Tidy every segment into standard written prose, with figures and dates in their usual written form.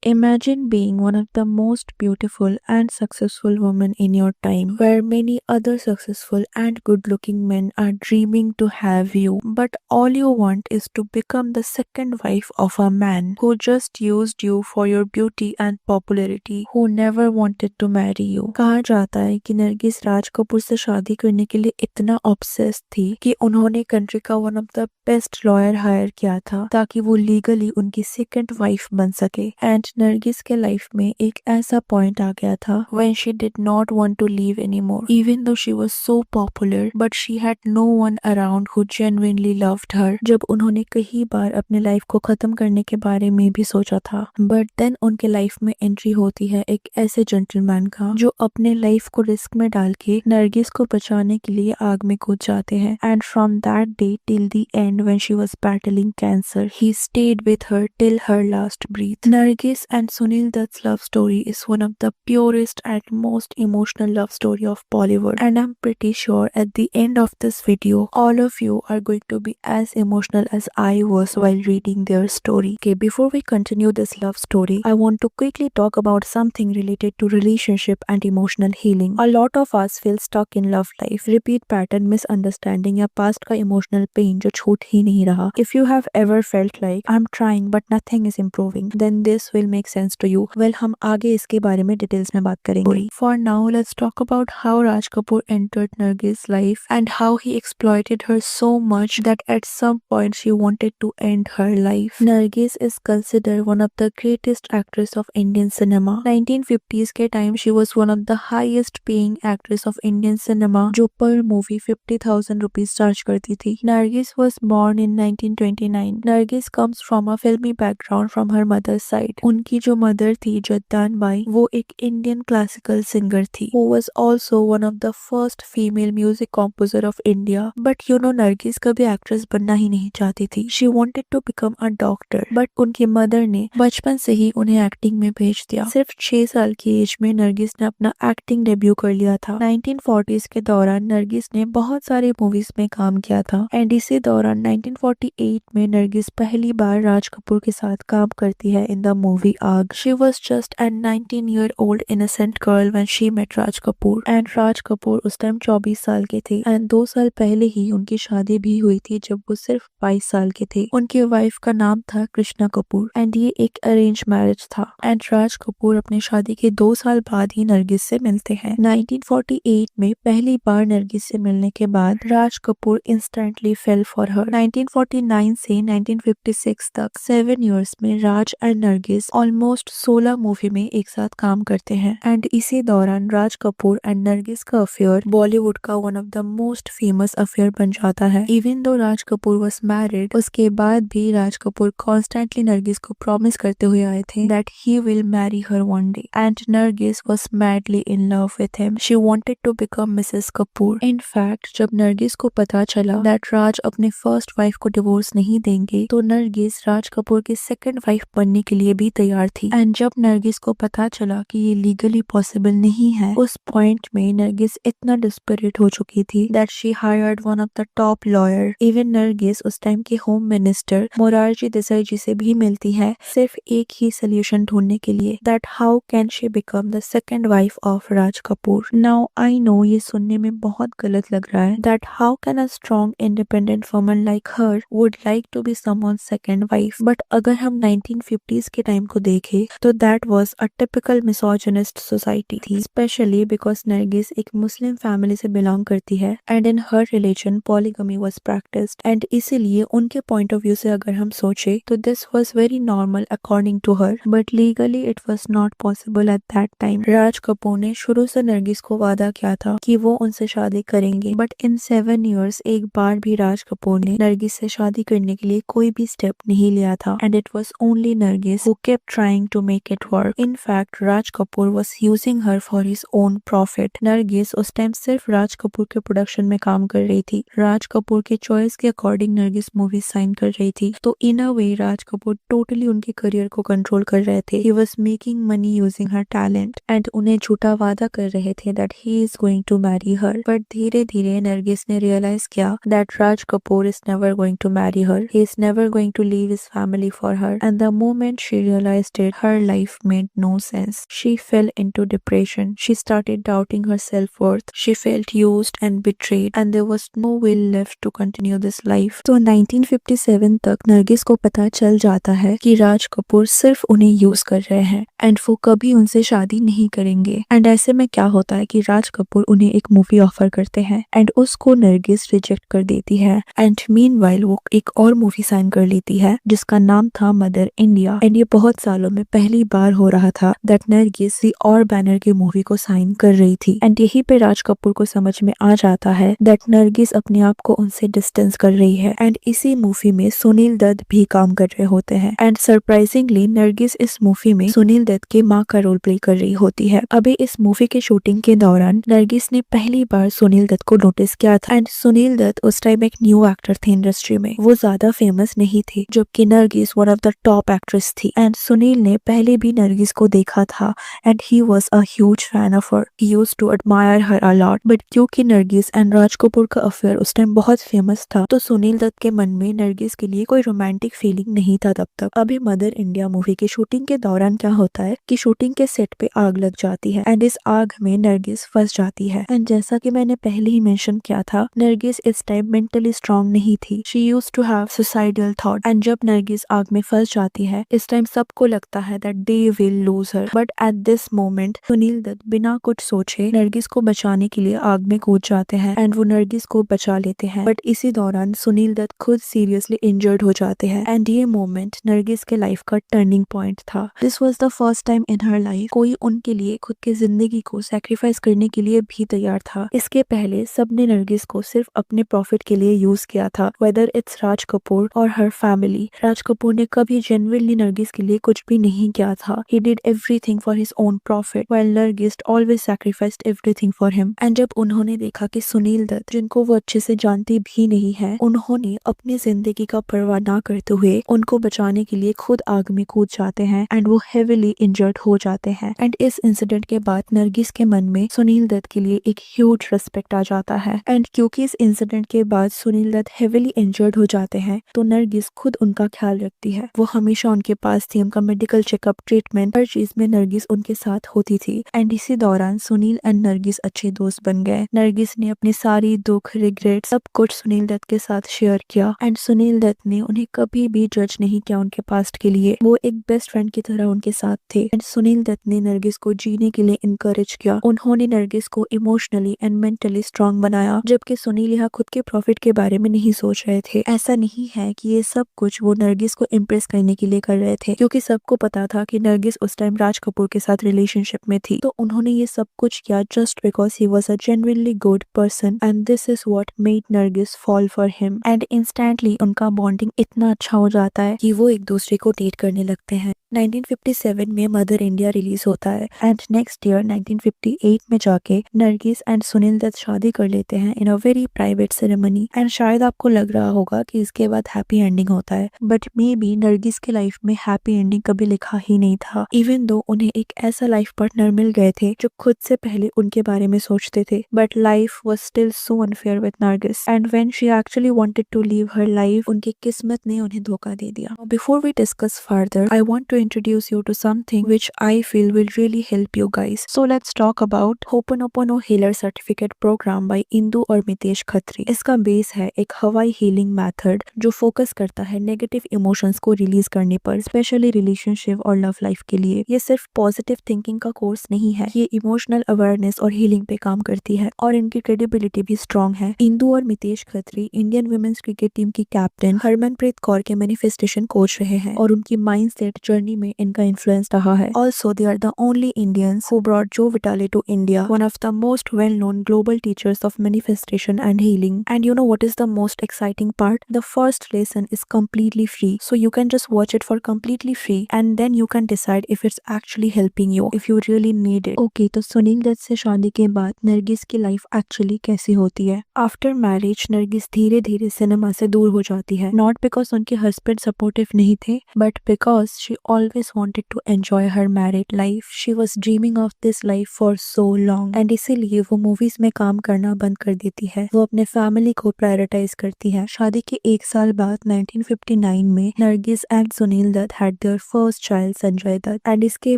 Imagine being one of the most beautiful and successful women in your time, where many other successful and good looking men are dreaming to have you, but all you want is to become the second wife of a man who just used you for your beauty and popularity, who never wanted to marry you. कहा जाता है कि नरगिस राज कपूर से शादी करने के लिए इतना ऑब्सेस्ड थी कि उन्होंने कंट्री का one of the best lawyer hire किया था ताकि वो लीगली उनकी सेकंड वाइफ बन सके। एंड नरगिस के लाइफ में एक ऐसा पॉइंट आ गया था when she did not want to leave anymore, even though she was so popular, but she had no one around who genuinely loved her. जब उन्होंने कई बार अपने लाइफ को खत्म करने के बारे में भी सोचा था, बट देन उनके लाइफ में एंट्री होती है एक ऐसे जेंटलमैन का जो अपने लाइफ को रिस्क में डाल के नरगिस को बचाने के लिए आग में कूद जाते हैं। And from that day till the end when she was battling cancer, he stayed with her till her last breath. Nargis and Sunil Dutt's love story is one of the purest and most emotional love story of Bollywood, and I'm pretty sure at the end of this video all of you are going to be as emotional as I was while reading their story. Okay, before we continue this love story, I want to quickly talk about something related to relationship and emotional healing. A lot of us feel stuck in love life, repeat pattern, misunderstanding या past का emotional pain जो छूट ही नहीं रहा. If you have ever felt like I'm trying but nothing is improving, then this will make sense to you. Well, हम आगे इसके बारे में डिटेल्स में बात करेंगे. For now, let's talk about how Raj Kapoor entered Nargis' life and how he exploited her so much that at some point she wanted to end her life. Nargis is considered one of the greatest actress of Indian cinema. 1950s के time she was one of the highest paying actress of Indian cinema, जो per movie 50,000 rupees charge करती थी. Nargis was born in 1929. Nargis comes from a filmy background from her mother's side. उनकी जो mother थी जद्दान by, वो एक Indian classical singer थी, who was also one of the first female music composer of India. But you know, Nargis कभी actress बनना ही नहीं चाहती थी. She wanted to become a doctor, but उनकी मदर ने बचपन से ही उन्हें एक्टिंग में भेज दिया. सिर्फ 6 साल की एज में नरगिस ने अपना एक्टिंग डेब्यू कर लिया था. 1940s के दौरान नरगिस ने बहुत सारे मूवीज में काम किया था, एंड इसी दौरान 1948 में नरगिस पहली बार राज कपूर के साथ काम करती है in the movie Aag. She was just a 19-year-old innocent girl when she met Raj Kapoor. And Raj Kapoor उस टाइम 24 साल के थे, एंड 2 साल पहले ही उनकी शादी भी हुई थी जब वो सिर्फ 22 साल के थे. उनकी वाइफ का नाम था कृष्णा कपूर, एंड ये एक अरेंज मैरिज था. एंड राज कपूर अपनी शादी के 2 साल बाद ही नरगिस से मिलते हैं. 1948 में पहली बार नरगिस से मिलने के बाद Raj Kapoor instantly fell for her. 1949 से 1956 तक 7 years में Raj and Nargis almost 16 movie में एक साथ काम करते हैं. एंड इसी दौरान राज कपूर एंड नरगिस का अफेयर बॉलीवुड का one of the most famous affair बन जाता है. Even though Raj Kapoor was married, उसके बाद भी राज कपूर कॉन्स्टेंटली नरगिस को प्रॉमिस करते हुए आए थे that he will marry her one day. And Nargis was madly in love with him. She wanted to become Mrs Kapoor. In fact जब नरगिस को पता चला दैट राज अपने फर्स्ट वाइफ को डिवोर्स नहीं देंगे, तो नरगिस राज कपूर की सेकंड वाइफ बनने के लिए भी तैयार थी. एंड जब नरगिस को पता चला कि ये लीगली पॉसिबल नहीं है, उस पॉइंट में नरगिस इतना डिस्परेट हो चुकी थी that she hired one of the top lawyer. Even Nargis उस टाइम के होम मिनिस्टर मोरारजी देसाई जी से भी मिलती है सिर्फ एक ही सोल्यूशन ढूंढने के लिए, that how can she become the second wife of Raj Kapoor. Now I know ये सुनने में बहुत गलत लग रहा है that how can a strong independent woman like her would like to be someone's second wife. But अगर हम 1950s के टाइम को देखे तो that was a typical misogynist society थी, स्पेशली बिकॉज नरगिस एक मुस्लिम फैमिली से बिलोंग करती है, and in her religion polygamy was practised. And इसीलिए उनके पॉइंट ऑफ व्यू से अगर हम सोचे तो this was very normal according to her, but legally it was not possible at that time. Raj Kapoor ने शुरू से नरगिस को वादा किया था कि वो उनसे शादी करेंगे, बट इन 7 years एक बार भी राज कपूर ने नरगिस से शादी करने के लिए कोई भी स्टेप नहीं लिया था. And it was only Nargis who kept trying to make it work. In fact, Raj Kapoor was using her for his own profit. Nargis उस टाइम सिर्फ राज कपूर के प्रोडक्शन में काम कर रही थी. राज कपूर के चॉइस के अकॉर्डिंग नरगिस मूवी साइन कर रही थी. तो इन अ वे राज कपूर टोटली उनके करियर को कंट्रोल कर रहे थे. He was making money using her talent and उन्हें झूठा वादा कर रहे थे that he is going to marry her. But धीरे धीरे नरगिस ने रियलाइज किया that Raj Kapoor is never going to marry her. He is never going to leave his family for her. And the moment she realized realized it, her life made no sense. She fell into depression. She started doubting her self-worth. She felt used and betrayed, and there was no will left to continue this life. तो 1957 तक नरगिस को पता चल जाता है कि राज कपूर सिर्फ उन्हें यूज कर रहे हैं एंड वो कभी उनसे शादी नहीं करेंगे। एंड ऐसे में क्या होता है कि राज कपूर उन्हें एक मूवी ऑफर करते हैं एंड उसको नरगिस रिजेक्ट कर देती है एंड मीनवाइल वो एक और मूवी साइन कर लेती है जिसका नाम था मदर इंडिया। एंड ये बहुत सालों में पहली बार हो रहा था दैट नरगिस किसी और बैनर की मूवी को साइन कर रही थी। एंड यही पे राज कपूर को समझ में आ जाता है दैट नरगिस अपने आप को उनसे डिस्टेंस कर रही है। एंड इसी मूवी में सुनील दत्त भी काम कर रहे होते हैं एंड सरप्राइजिंगली नरगिस इस मूवी में सुनील दत्त के माँ का रोल प्ले कर रही होती है। अभी इस मूवी के शूटिंग के दौरान नरगिस ने पहली बार सुनील दत्त को नोटिस किया था एंड सुनील दत्त उस टाइम एक न्यू एक्टर थे इंडस्ट्री में, वो ज्यादा फेमस नहीं थे, जबकि Nargis one of the top actress थी। एंड सुनील ने पहले भी नरगिस को देखा था and he was a huge fan of her, he used to admire her a lot. But क्योंकि नरगिस एंड राज कपूर का अफेयर उस टाइम बहुत फेमस था तो सुनील दत्त के मन में नरगिस के लिए कोई रोमांटिक फीलिंग नहीं था तब तक। अभी मदर इंडिया मूवी की शूटिंग के दौरान क्या होता है कि शूटिंग के सेट पे आग लग जाती है एंड इस आग में नरगिस फंस जाती है। एंड जैसा कि मैंने पहले ही मेंशन किया था, नरगिस इस टाइम मेंटली स्ट्रांग नहीं थी, she used to have suicidal thought. And जब नरगिस आग में फंस जाती है इस टाइम सबको लगता है that they will lose her, but at this moment Sunil Dutt बिना कुछ सोचे नरगिस को बचाने के लिए आग में कूद जाते हैं एंड वो नरगिस को बचा लेते हैं। बट इसी दौरान सुनील दत्त खुद सीरियसली इंजर्ड हो जाते हैं एंड ये मोमेंट नरगिस के लाइफ का टर्निंग पॉइंट था। This was the first time in her life कोई उनके लिए खुद की जिंदगी को सैक्रिफाइस करने के लिए भी तैयार था। इसके पहले सबने नरगिस को सिर्फ अपने प्रॉफिट के लिए यूज किया था, वेदर इट्स राज कपूर और हर फैमिली। राज कपूर ने कभी जेन्युइनली नरगिस के लिए कुछ भी नहीं किया था, he did everything for his own profit while Nargis always sacrificed everything for him. And जब उन्होंने देखा कि सुनील दत्त, जिनको वो अच्छे से जानती भी नहीं है, उन्होंने अपनी जिंदगी का परवाह ना करते हुए उनको बचाने के लिए खुद आग में कूद जाते हैं एंड वो हेविली इंजर्ड हो जाते हैं। एंड इस इंसिडेंट के बाद नरगिस के मन में सुनील दत्त के लिए एक ह्यूज रिस्पेक्ट आ जाता है। एंड क्योंकि इस इंसिडेंट के बाद सुनील दत्त हेविली इंजर्ड हो जाते हैं तो नरगिस खुद उनका ख्याल रखती है, वो हमेशा उनके पास थी, उनका मेडिकल चेकअप, ट्रीटमेंट, हर चीज में नरगिस उनके साथ होती थी। एंड इसी दौरान सुनील एंड नरगिस अच्छे दोस्त बन गए। नरगिस ने अपनी सारी दुख, रिग्रेट, सब कुछ सुनील दत्त के साथ शेयर किया एंड सुनील दत्त ने उन्हें कभी भी जज नहीं किया उनके पास्ट के लिए, वो एक बेस्ट फ्रेंड की तरह उनके साथ थे। एंड सुनील दत्त ने नरगिस को जीने के लिए इनकरेज किया, उन्होंने नरगिस को इमोशनली एंड मेंटली स्ट्रांग बनाया, जबकि सुनील यहाँ खुद के प्रॉफिट के बारे में नहीं सोच रहे थे। ऐसा नहीं है कि ये सब कुछ वो नरगिस को इम्प्रेस करने के लिए कर रहे थे, क्योंकि सबको पता था कि नरगिस उस टाइम राज कपूर के साथ रिलेशनशिप में थी, तो उन्होंने ये सब कुछ किया just because he was a genuinely good person and this is what made Nargis fall for him. And instantly उनका बॉन्डिंग इतना अच्छा हो जाता है कि वो एक दूसरे को डेट करने लगते हैं। 1957 में मदर इंडिया रिलीज होता है एंड नेक्स्ट ईयर 1958 में जाके नरगिस एंड सुनील दत्त शादी कर लेते हैं in a very private ceremony. And शायद आपको लग रहा होगा कि इसके बाद हैप्पी एंडिंग होता है, बट मे बी नरगिस के लाइफ में हैप्पी एंडिंग कभी लिखा ही नहीं था, इवन दो उन्हें एक ऐसा लाइफ पार्टनर मिल गए थे जो खुद से पहले उनके बारे में सोचते थे। But life was still so unfair with Nargis and when she actually wanted to live her life, उनकी किस्मत ने उन्हें धोखा दे दिया। Before we discuss further, I want to introduce you to something which I feel will really help you guys. So let's talk about Ho'oponopono Healer Certificate Program by Indu और मितेश खत्री। इसका base है एक हवाई हीलिंग मेथड जो focus करता है negative emotions को release करने पर, स्पेशली रिलेशनशिप और लव लाइफ के लिए। ये सिर्फ पॉजिटिव थिंकिंग का कोर्स नहीं है, ये इमोशनल अवेयरनेस और हीलिंग पे काम करती है और इनकी क्रेडिबिलिटी भी स्ट्रॉन्ग है। इंदु और Mitesh Khatri Indian women's cricket team की कैप्टन हरमनप्रीत कौर के मैनिफेस्टेशन कोच रहे हैं और उनकी माइंडसेट जर्नी में इनका इन्फ्लुएंस रहा है। Also, they are the only Indians who brought Joe Vitale to India, one of the most well-known global teachers of manifestation and healing. And you know what is the most exciting part? The first lesson is completely free, so you can just watch it for completely free, and then you can decide if it's actually helping you, if you really need it. Okay, तो सुनील दत्त से शादी के बाद नरगिस की life actually कैसी होती है? After marriage Nargis धीरे धीरे सिनेमा से दूर हो जाती है, नॉट बिकॉज उनके हस्बैंड सपोर्टिव नहीं थे, but because she always wanted to enjoy her married life. She was dreaming of this life for so long and इसीलिए वो मूवीज में काम करना बंद कर देती है, वो अपने फैमिली को प्रायोरिटाइज करती है। शादी के एक साल बाद 1959 में Nargis and Sunil Dutt had their her first child Sanjay Dutt, and इसके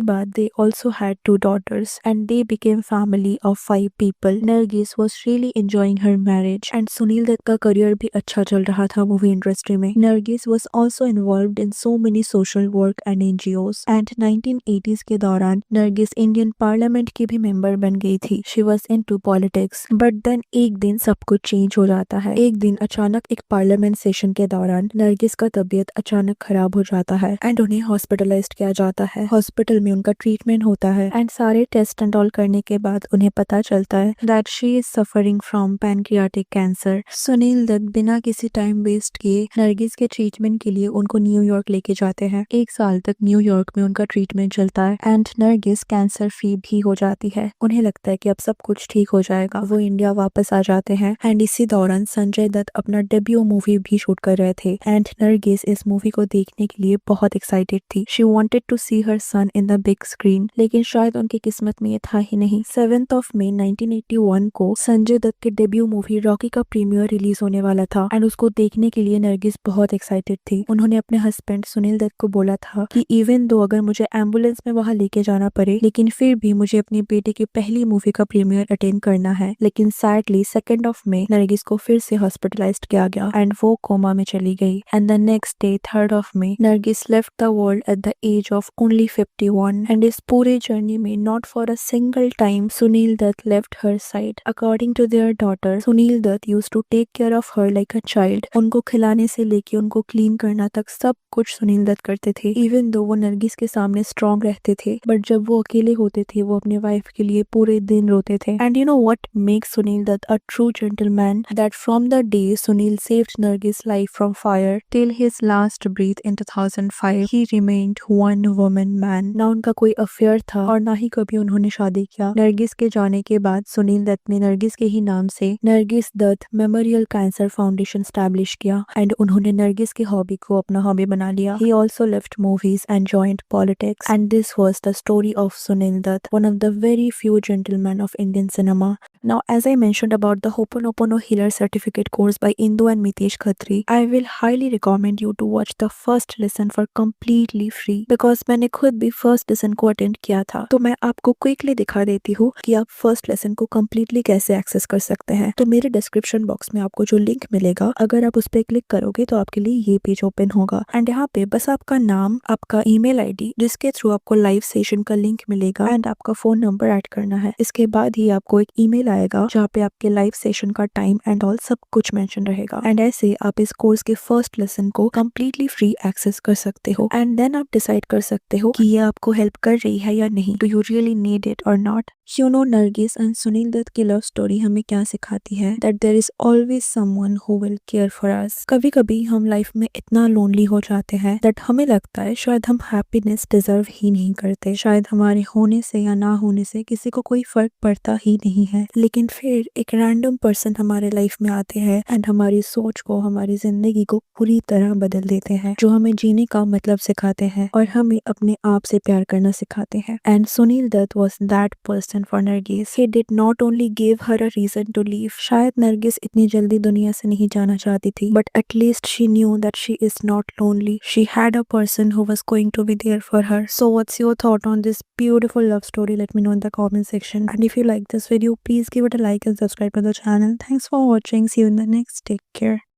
बाद they also had 2 daughters and they became family of 5 people. Nargis was really enjoying her marriage and Sunil Dutt का career भी अच्छा चल रहा था movie industry में. Nargis was also involved in so many social work and NGOs and 1980s के दौरान Nargis Indian Parliament की भी member बन गई थी. She was into politics, but then एक दिन सब कुछ चेंज हो जाता है. एक दिन अचानक एक पार्लियामेंट सेशन के दौरान नरगिस का तबीयत अचानक खराब हो जाता है एंड उन्हें हॉस्पिटलाइज्ड किया जाता है. हॉस्पिटल में उनका ट्रीटमेंट होता है एंड सारे टेस्ट एंड ऑल करने के बाद उन्हें पता चलता है that she is suffering from pancreatic cancer. Sunil Dutt बिना किसी टाइम वेस्ट किए नरगिस के ट्रीटमेंट के लिए उनको न्यूयॉर्क लेके जाते हैं. 1 साल तक न्यूयॉर्क में उनका ट्रीटमेंट चलता है एंड नरगिस कैंसर फ्री भी हो जाती है. उन्हें लगता है कि अब सब कुछ ठीक हो जाएगा. वो इंडिया वापस आ जाते हैं एंड इसी दौरान संजय दत्त अपना डेब्यू मूवी भी शूट कर रहे थे एंड नरगिस इस मूवी को देखने के लिए बहुत एक्साइटेड थी. She wanted to see her son in the big screen, लेकिन शायद उनकी किस्मत में ये था ही नहीं. 7th of May 1981 को संजय दत्त के डेब्यू मूवी रॉकी का प्रीमियर रिलीज होने वाला था एंड उसको देखने के लिए नरगिस बहुत एक्साइटेड थी. उन्होंने अपने हस्बैंड सुनील दत्त को बोला था कि इवन दो अगर मुझे एम्बुलेंस में वहां लेके जाना पड़े, लेकिन फिर भी मुझे अपनी बेटे की पहली मूवी का प्रीमियर अटेंड करना है. लेकिन sadly 2nd of May Nargis को फिर से हॉस्पिटलाइज्ड किया गया एंड वो कोमा में चली गई and the next day 3rd of May Nargis left the world at the age of only 51 and इस पूरे जर्नी में not for a single time Sunil Dutt left her side. According to their daughter Sunil Dutt used to take care of her like a child. उनको खिलाने से लेके उनको clean करना तक सब कुछ सुनील दत्त करते थे. इवन दो वो नरगिस के सामने स्ट्रॉन्ग रहते थे, बट जब वो अकेले होते थे वो अपने वाइफ के लिए पूरे दिन रोते थे. And you know what makes Sunil Dutt a true gentleman? That from the day Sunil saved Nargis' life from fire till his last breath in 2005, he remained one woman man. ना उनका कोई अफेयर था और ना ही कभी उन्होंने शादी किया. नरगिस के जाने के बाद सुनील दत्त ने नरगिस के ही नाम से Nargis Dutt memorial cancer foundation establish किया एंड उन्होंने नरगिस की हॉबी को अपना हॉबी बना लिया. He also left movies and joined politics, and this was the story of Sunil Dutt, one of the very few gentlemen of Indian cinema. Now, as I mentioned about the Ho'oponopono Healer Certificate course by Indu and Mitesh Khatri, I will highly recommend you to watch the first lesson for completely free because मैंने खुद भी first lesson को attend किया था. तो मैं आपको quickly दिखा देती हूँ कि आप first lesson को completely कैसे access कर सकते हैं. तो मेरे description box में आपको जो link मिलेगा, अगर आप उस पर क्लिक करोगे तो आपके लिए ये पेज ओपन होगा एंड यहाँ पे बस आपका नाम, आपका ईमेल आईडी जिसके थ्रू आपको लाइव सेशन का लिंक मिलेगा एंड आपका फोन नंबर ऐड करना है. इसके बाद ही आपको एक ईमेल आएगा जहाँ पे आपके लाइव सेशन का टाइम एंड ऑल सब कुछ मेंशन रहेगा एंड ऐसे आप इस कोर्स के फर्स्ट लेसन को कंप्लीटली फ्री एक्सेस कर सकते हो एंड देन आप डिसाइड कर सकते हो कि ये आपको हेल्प कर रही है या नहीं. Do you really need it और not? You know, Nargis and Sunil Dutt की लव स्टोरी हमें क्या सिखाती है? That there is always someone who will care for us. कभी कभी हम लाइफ में इतना लोनली हो जाते हैं दैट हमें लगता है शायद हम हैप्पीनेस डिजर्व ही नहीं करते, शायद हमारे होने से या ना होने से किसी को कोई फर्क पड़ता ही नहीं है. लेकिन फिर एक रैंडम पर्सन हमारे लाइफ में आते हैं एंड हमारी सोच को, हमारी जिंदगी को पूरी तरह बदल देते हैं, जो हमें जीने का मतलब सिखाते हैं और हमें अपने आप से प्यार करना सिखाते हैं. And Sunil Dutt was that person for Nargis. He did not only give her a reason to leave. शायद नरगिस इतनी जल्दी दुनिया से नहीं जाना चाहती थी, but at least she knew that she is not lonely. She had a person who was going to be there for her. So what's your thought on this beautiful love story? Let me know in the comment section. And if you like this video, please give it a like and subscribe to the channel. Thanks for watching. See you in the next. Take care.